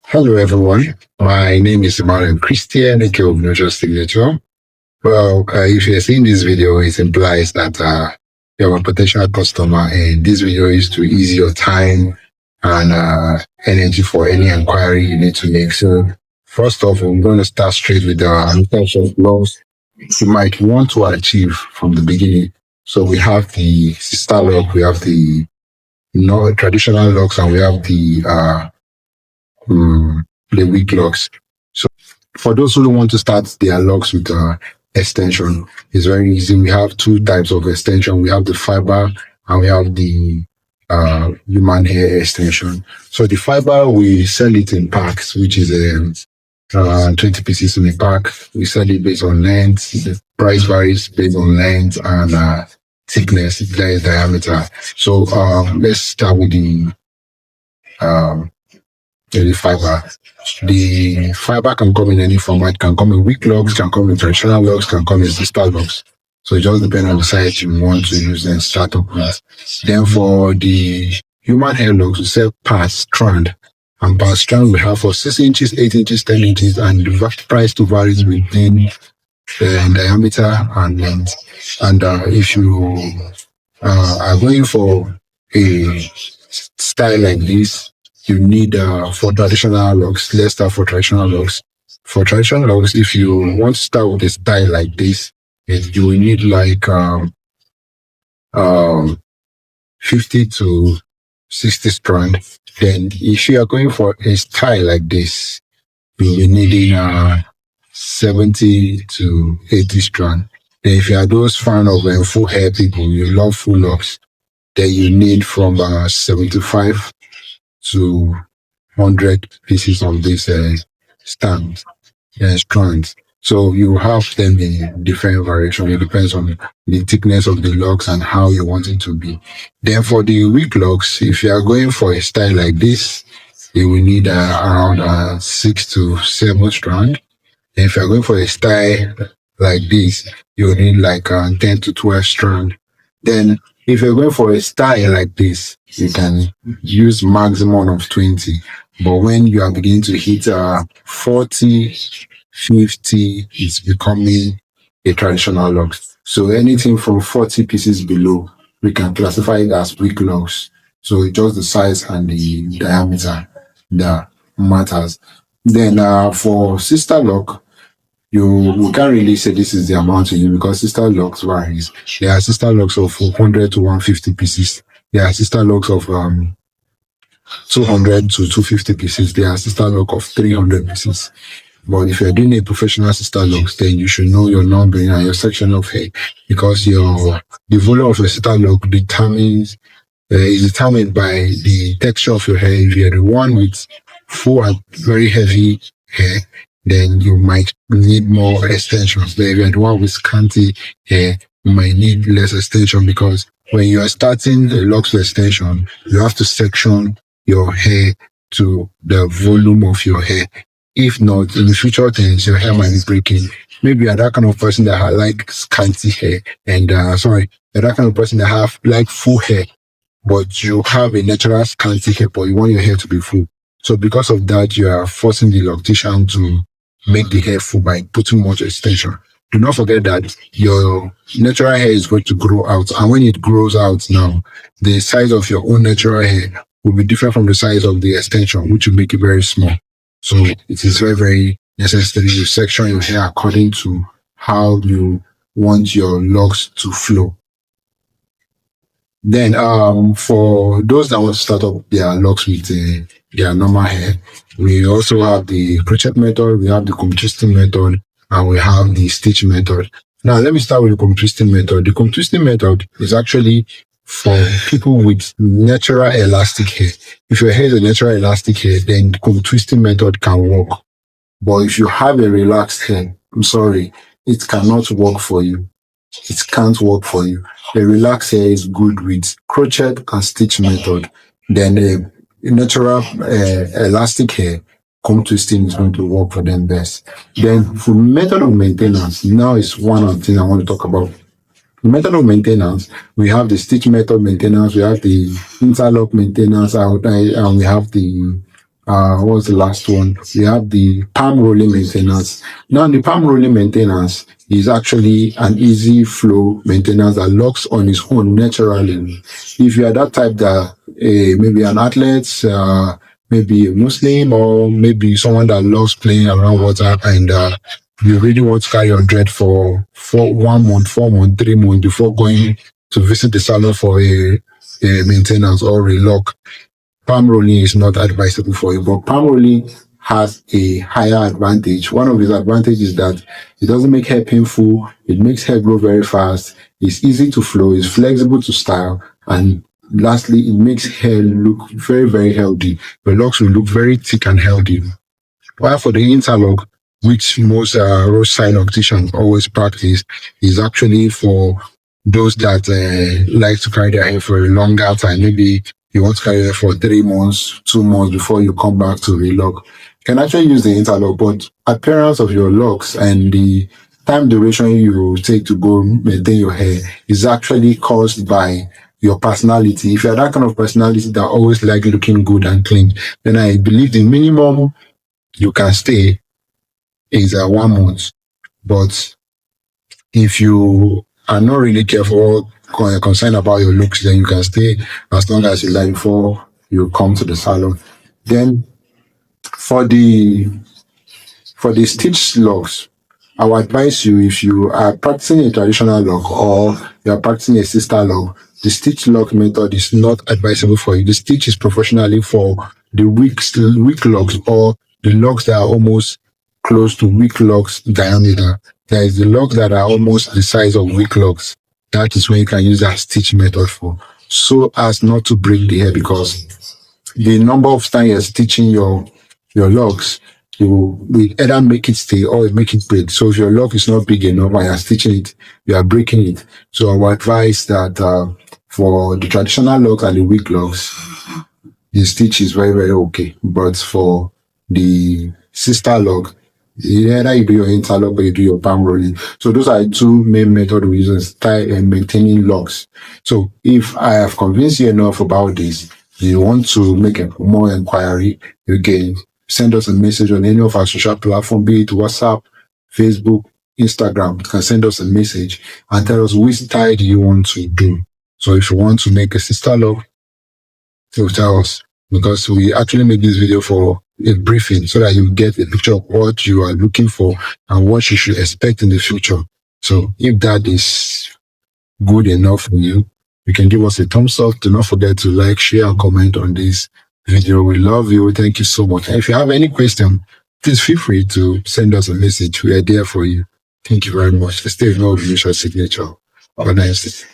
Hello, everyone. My name is Emmanuel Christian, aka Obnoxious Signature. Well, if you're seeing this video, it implies that you're a potential customer, and this video is to ease your time and energy for any inquiry you need to make. So, first off, I'm going to start straight with the types of logs you might want to achieve from the beginning. So, we have the sister log, we have the traditional logs, and we have the weak logs. So for those who want to start their logs with extension, it's very easy. We have two types of extension. We have the fiber and we have the human hair extension. So the fiber, we sell it in packs, which is 20 pieces in a pack. We sell it based on length. The price varies based on length and thickness, diameter. So let's start with the fiber. The fiber can come in any format, can come in weak logs, can come in traditional logs, can come in sister logs. So it just depends on the size you want to use and start up with. Then for the human hair logs, we sell per strand. And per strand we have for 6 inches, 8 inches, 10 inches, and the price to varies within diameter and length. And if you are going for a style like this, you need for traditional logs. Let's start for traditional logs. For traditional logs, if you want to start with a style like this, you will need like 50 to 60 strand. Then if you are going for a style like this, you'll be needing 70 to 80 strand. Then if you are those fan of full hair people, you love full locks, then you need from 75 to 100 pieces of this strands. So you have them in different variation. It depends on the thickness of the locks and how you want it to be. Then for the weak locks, if you are going for a style like this, you will need around 6 to 7 strand. And if you are going for a style like this, you will need like 10 to 12 strand. Then if you're going for a style like this, you can use maximum of 20. But when you are beginning to hit 40, 50, it's becoming a traditional log. So anything from 40 pieces below, we can classify it as weak logs. So it's just the size and the diameter that matters. Then for sister log, we can't really say this is the amount you use because sister logs varies. There are sister logs of 100 to 150 pieces. There are sister logs of 200 to 250 pieces. There are sister log of 300 pieces. But if you're doing a professional sister logs, then you should know your numbering and your section of hair because the volume of your sister log is determined by the texture of your hair. If you're the one with full and very heavy hair, then you might need more extensions. But if you're the one with scanty hair, you might need less extension because when you are starting the locks extension, you have to section your hair to the volume of your hair. If not, in the future things, your hair might be breaking. Maybe you're that kind of person that like scanty hair and you're that kind of person that have like full hair, but you have a natural scanty hair, but you want your hair to be full. So because of that, you are forcing the loctician to make the hair full by putting much extension. Do not forget that your natural hair is going to grow out. And when it grows out now, the size of your own natural hair will be different from the size of the extension, which will make it very small. So it is very, very necessary to section your hair according to how you want your locks to flow. Then for those that want to start up their locks with their normal hair, we also have the crochet method, we have the comb twisting method, and we have the stitch method. Now let me start with the comb twisting method. The comb twisting method is actually for people with natural elastic hair. If your hair is a natural elastic hair, then the comb twisting method can work. But if you have a relaxed hair, I'm sorry, it cannot work for you. It can't work for you. A relaxed hair is good with crochet and stitch method. Then a natural elastic hair, comb twisting is going to work for them best. Then for method of maintenance, now is one of the things I want to talk about. The method of maintenance, we have the stitch method maintenance, we have the interlock maintenance, and we have the What's the last one? We have the palm rolling maintenance. Now, the palm rolling maintenance is actually an easy flow maintenance that locks on its own naturally. If you are that type that maybe an athlete, maybe a Muslim, or maybe someone that loves playing around water, and you really want to carry your dread for 1 month, 4 months, 3 months before going to visit the salon for a maintenance or a lock, palm rolling is not advisable for you. But palm rolling has a higher advantage. One of its advantages is that it doesn't make hair painful, it makes hair grow very fast, it's easy to flow, it's flexible to style, and lastly, it makes hair look very, very healthy. The locks will look very thick and healthy. While for the interlock, which most roadside opticians always practice, is actually for those that like to carry their hair for a longer time. Maybe you want to carry it for 3 months, 2 months before you come back to relock. You can actually use the interlock, but appearance of your locks and the time duration you take to go maintain your hair is actually caused by your personality. If you're that kind of personality that always like looking good and clean, then I believe the minimum you can stay is 1 month. But if you are not really careful or concerned about your looks, then you can stay as long as you like before you come to the salon. Then for the stitch locks, I would advise you, if you are practicing a traditional lock or you are practicing a sister lock, the stitch lock method is not advisable for you. The stitch is professionally for the weak locks, or the locks that are almost close to weak locks diameter. There is the locks that are almost the size of weak locks. That is when you can use that stitch method for, so as not to break the hair, because the number of times you're stitching your locks, you will either make it stay or make it break. So if your lock is not big enough and you're stitching it, you are breaking it. So I would advise that for the traditional locks and the weak locks, the stitch is very, very okay. But for the sister lock, either you do your interlock or you do your palm rolling. So those are the two main methods we use in style and maintaining locks. So if I have convinced you enough about this, you want to make a more inquiry, you can send us a message on any of our social platform, be it WhatsApp, Facebook, Instagram. You can send us a message and tell us which style do you want to do. So if you want to make a sister lock, to tell us, because we actually make this video for a briefing so that you get a picture of what you are looking for and what you should expect in the future. So if that is good enough for you, you can give us a thumbs up. Do not forget to like, share, and comment on this video. We love you. Thank you so much. And if you have any question, please feel free to send us a message. We are there for you. Thank you very much. Stay with your signature. Have a nice day.